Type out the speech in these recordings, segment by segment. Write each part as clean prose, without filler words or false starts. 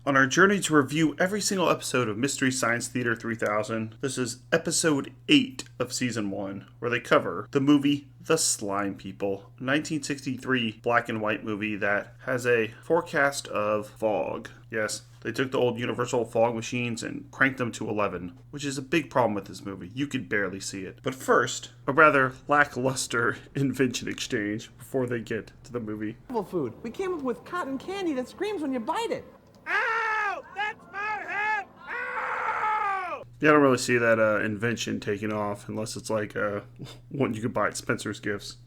On our journey to review every single episode of Mystery Science Theater 3000, this is episode 8 of season 1, where they cover the movie The Slime People, a 1963 black and white movie that has a forecast of fog. Yes, they took the old Universal fog machines and cranked them to 11, which is a big problem with this movie. You could barely see it. But first, a rather lackluster invention exchange before they get to the movie. Food. We came up with cotton candy that screams when you bite it. Ow! That's my head! Ow! Yeah, I don't really see that invention taking off unless it's like one you could buy at Spencer's Gifts.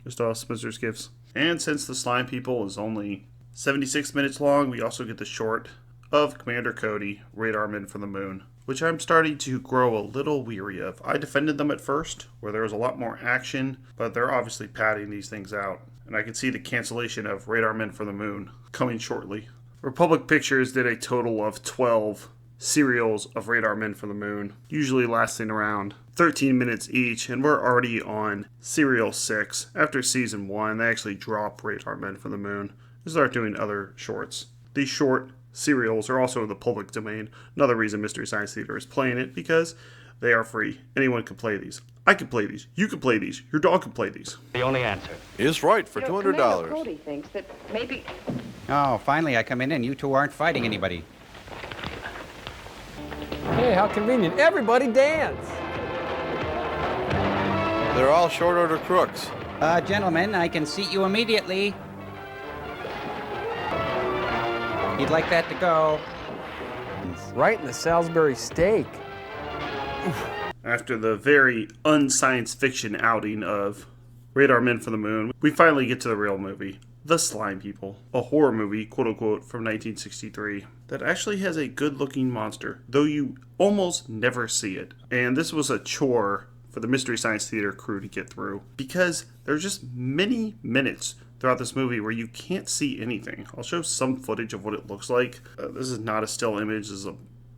Just Spencer's Gifts. And since The Slime People is only 76 minutes long, we also get the short of Commander Cody, Radarman from the Moon, which I'm starting to grow a little weary of. I defended them at first, where there was a lot more action, but they're obviously padding these things out. And I can see the cancellation of Radarman from the Moon coming shortly. Republic Pictures did a total of 12 serials of Radar Men from the Moon, usually lasting around 13 minutes each, and we're already on serial 6. After season 1, they actually drop Radar Men from the Moon and start doing other shorts. These short serials are also in the public domain. Another reason Mystery Science Theater is playing it, because they are free. Anyone can play these. I can play these. You can play these. Your dog can play these. The only answer is right for $200. Commander Cody thinks that maybe... Oh, finally I come in and you two aren't fighting anybody. Hey, how convenient. Everybody dance. They're all short order crooks. Gentlemen, I can seat you immediately. You'd like that to go. Right in the Salisbury steak. After the very unscience fiction outing of Radar Men from the Moon, we finally get to the real movie, The Slime People, a horror movie, quote-unquote, from 1963, that actually has a good-looking monster, though you almost never see it. And this was a chore for the Mystery Science Theater crew to get through, because there's just many minutes throughout this movie where you can't see anything. I'll show some footage of what it looks like. This is not a still image, this is a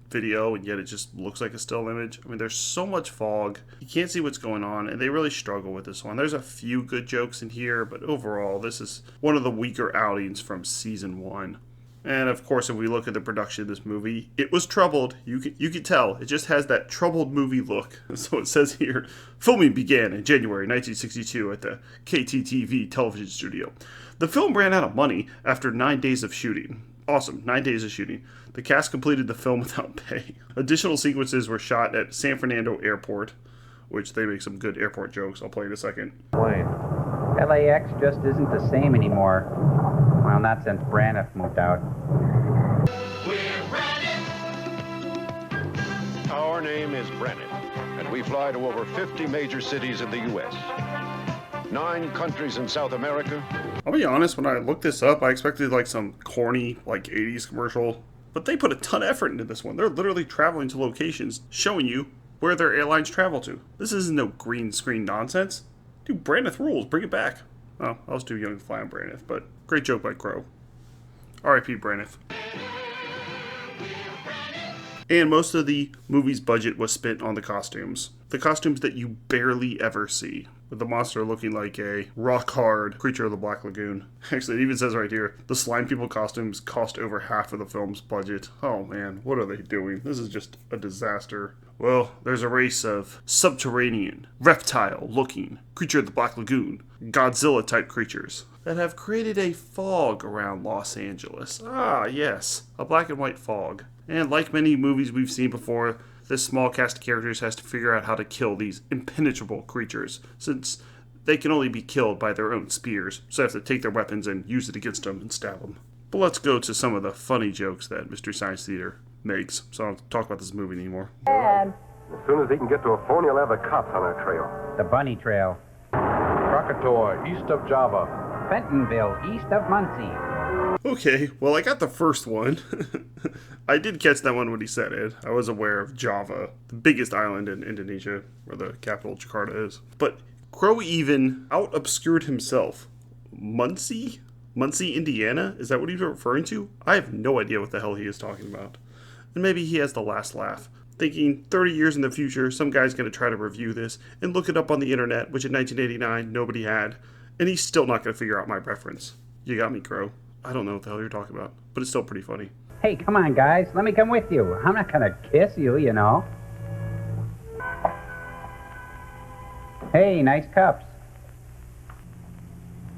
video, and yet it just looks like a still image. I mean, there's so much fog, you can't see what's going on, and they really struggle with this one. There's a few good jokes in here, but overall, this is one of the weaker outings from season 1. And of course, if we look at the production of this movie, it was troubled. You can tell. It just has that troubled movie look. So it says here, filming began in January 1962 at the KTTV television studio. The film ran out of money after 9 days of shooting. Awesome, 9 days of shooting. The cast completed the film without pay. Additional sequences were shot at San Fernando Airport, which they make some good airport jokes. I'll play in a second. LAX just isn't the same anymore. Well, not since Braniff moved out. Our name is Brennan, and we fly to over 50 major cities in the U.S., 9 countries in South America. I'll be honest, when I looked this up, I expected like some corny, like 80s commercial, but they put a ton of effort into this one. They're literally traveling to locations, showing you where their airlines travel to. This isn't no green screen nonsense. Dude, Braniff rules, bring it back. Oh, I was too young to fly on Braniff, but great joke by Crow. R.I.P. Braniff. And most of the movie's budget was spent on the costumes. The costumes that you barely ever see, with the monster looking like a rock-hard creature of the Black Lagoon. Actually, it even says right here, the Slime People costumes cost over half of the film's budget. Oh man, what are they doing? This is just a disaster. Well, there's a race of subterranean, reptile-looking creature of the Black Lagoon, Godzilla-type creatures that have created a fog around Los Angeles. Ah, yes, a black and white fog. And like many movies we've seen before, this small cast of characters has to figure out how to kill these impenetrable creatures, since they can only be killed by their own spears, so they have to take their weapons and use it against them and stab them. But let's go to some of the funny jokes that Mystery Science Theater makes, so I don't talk about this movie anymore. As soon as he can get to a phone, he'll have the cops on our trail. The Bunny Trail. Krakatoa, east of Java. Fentonville, east of Muncie. Okay, well, I got the first one. I did catch that one when he said it. I was aware of Java, the biggest island in Indonesia, where the capital Jakarta is. But Crow even out-obscured himself. Muncie? Muncie, Indiana? Is that what he's referring to? I have no idea what the hell he is talking about. And maybe he has the last laugh, thinking 30 years in the future, some guy's going to try to review this and look it up on the internet, which in 1989 nobody had, and he's still not going to figure out my reference. You got me, Crow. I don't know what the hell you're talking about, but it's still pretty funny. Hey, come on, guys. Let me come with you. I'm not gonna kiss you, you know. Hey, nice cups.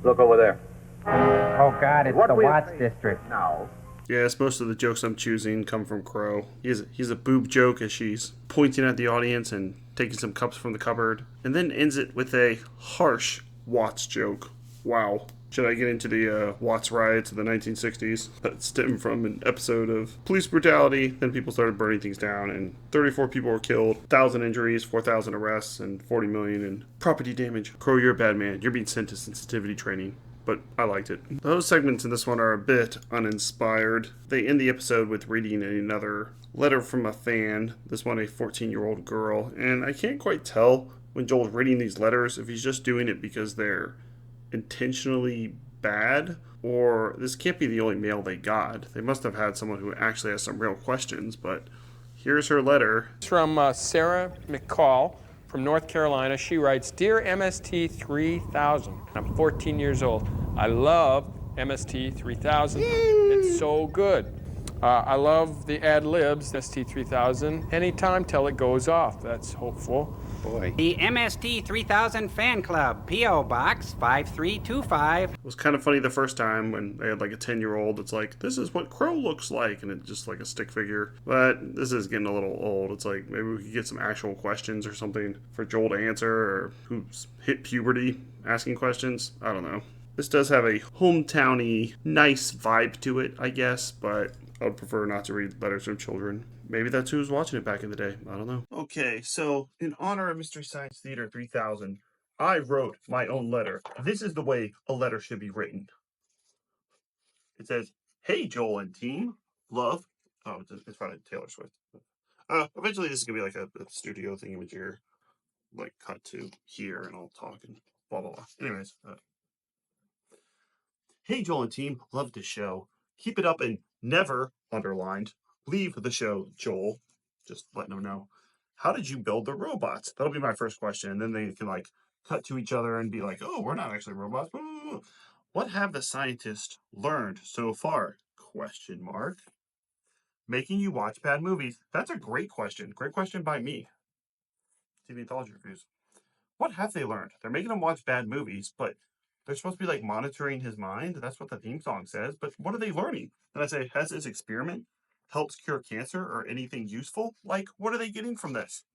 Look over there. Oh, God, it's the Watts district. Now. Yes, most of the jokes I'm choosing come from Crow. He's a boob joke as she's pointing at the audience and taking some cups from the cupboard, and then ends it with a harsh Watts joke. Wow. Should I get into the Watts riots of the 1960s that stemmed from an episode of police brutality? Then people started burning things down, and 34 people were killed, 1,000 injuries, 4,000 arrests, and 40 million in property damage. Crow, you're a bad man. You're being sent to sensitivity training. But I liked it. Those segments in this one are a bit uninspired. They end the episode with reading another letter from a fan, this one a 14-year-old girl, and I can't quite tell when Joel's reading these letters if he's just doing it because they're intentionally bad, or this can't be the only mail they got. They must have had someone who actually has some real questions, but here's her letter. It's from Sarah McCall from North Carolina. She writes, Dear MST3K, I'm 14 years old. I love MST3K. It's so good. I love the ad-libs, MST3K. Anytime till it goes off. That's hopeful. Boy. The MST3000 Fan Club, P.O. Box 5325. It was kind of funny the first time when they had like a 10-year-old. It's like, this is what Crow looks like, and it's just like a stick figure. But this is getting a little old. It's like, maybe we could get some actual questions or something for Joel to answer, or who's hit puberty asking questions. I don't know. This does have a hometowny, nice vibe to it, I guess, but I would prefer not to read letters from children. Maybe that's who was watching it back in the day. I don't know. Okay, so in honor of Mystery Science Theater 3000, I wrote my own letter. This is the way a letter should be written. It says, Hey, Joel and team. Love. Oh, it's probably Taylor Swift. Eventually this is going to be like a studio thingamajigger. Like, cut to here and I'll talk and blah, blah, blah. Anyways. Hey, Joel and team. Love the show. Keep it up and never, underlined, leave the show, Joel. Just letting them know. How did you build the robots? That'll be my first question. And then they can like cut to each other and be like, oh, we're not actually robots. What have the scientists learned so far? Question mark. Making you watch bad movies. That's a great question. Great question by me. TVAnthologyReviews. What have they learned? They're making him watch bad movies, but they're supposed to be like monitoring his mind. That's what the theme song says. But what are they learning? And I say, has this experiment helped cure cancer or anything useful? Like, what are they getting from this?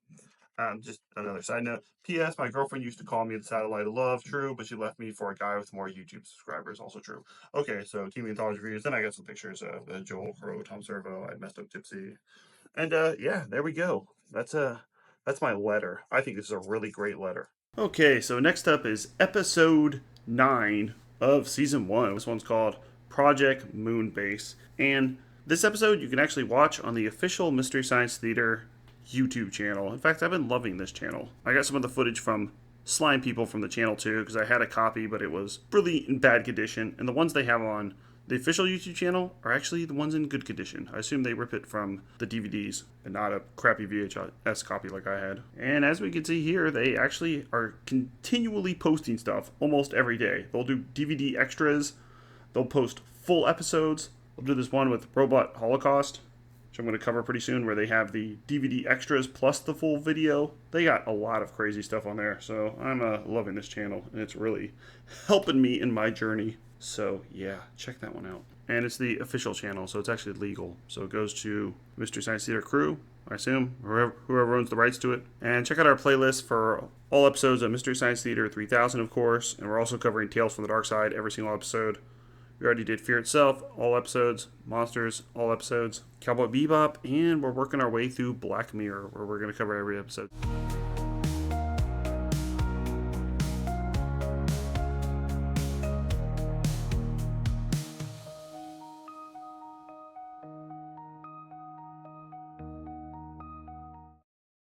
Just another side note. P.S. My girlfriend used to call me the satellite of love. True, but she left me for a guy with more YouTube subscribers. Also true. Okay, so TVAnthologyReviews. Then I got some pictures of Joel, Crow, Tom Servo. I messed up Tipsy. And yeah, there we go. That's my letter. I think this is a really great letter. Okay, so next up is episode 9 of season 1. This one's called Project Moonbase. And this episode you can actually watch on the official Mystery Science Theater YouTube channel. In fact, I've been loving this channel. I got some of the footage from Slime People from the channel too, because I had a copy, but it was really in bad condition. And the ones they have on the official YouTube channel are actually the ones in good condition. I assume they rip it from the DVDs and not a crappy VHS copy like I had. And as we can see here, they actually are continually posting stuff almost every day. They'll do DVD extras. They'll post full episodes. They'll do this one with Robot Holocaust, which I'm going to cover pretty soon, where they have the DVD extras plus the full video. They got a lot of crazy stuff on there. So I'm loving this channel, and it's really helping me in my journey. So yeah, check that one out. And it's the official channel, so it's actually legal. So it goes to Mystery Science Theater crew, I assume, whoever owns the rights to it. And check out our playlist for all episodes of Mystery Science Theater 3000, of course. And we're also covering Tales from the Dark Side, every single episode. We already did Fear Itself, all episodes. Monsters, all episodes. Cowboy Bebop, and we're working our way through Black Mirror, where we're going to cover every episode.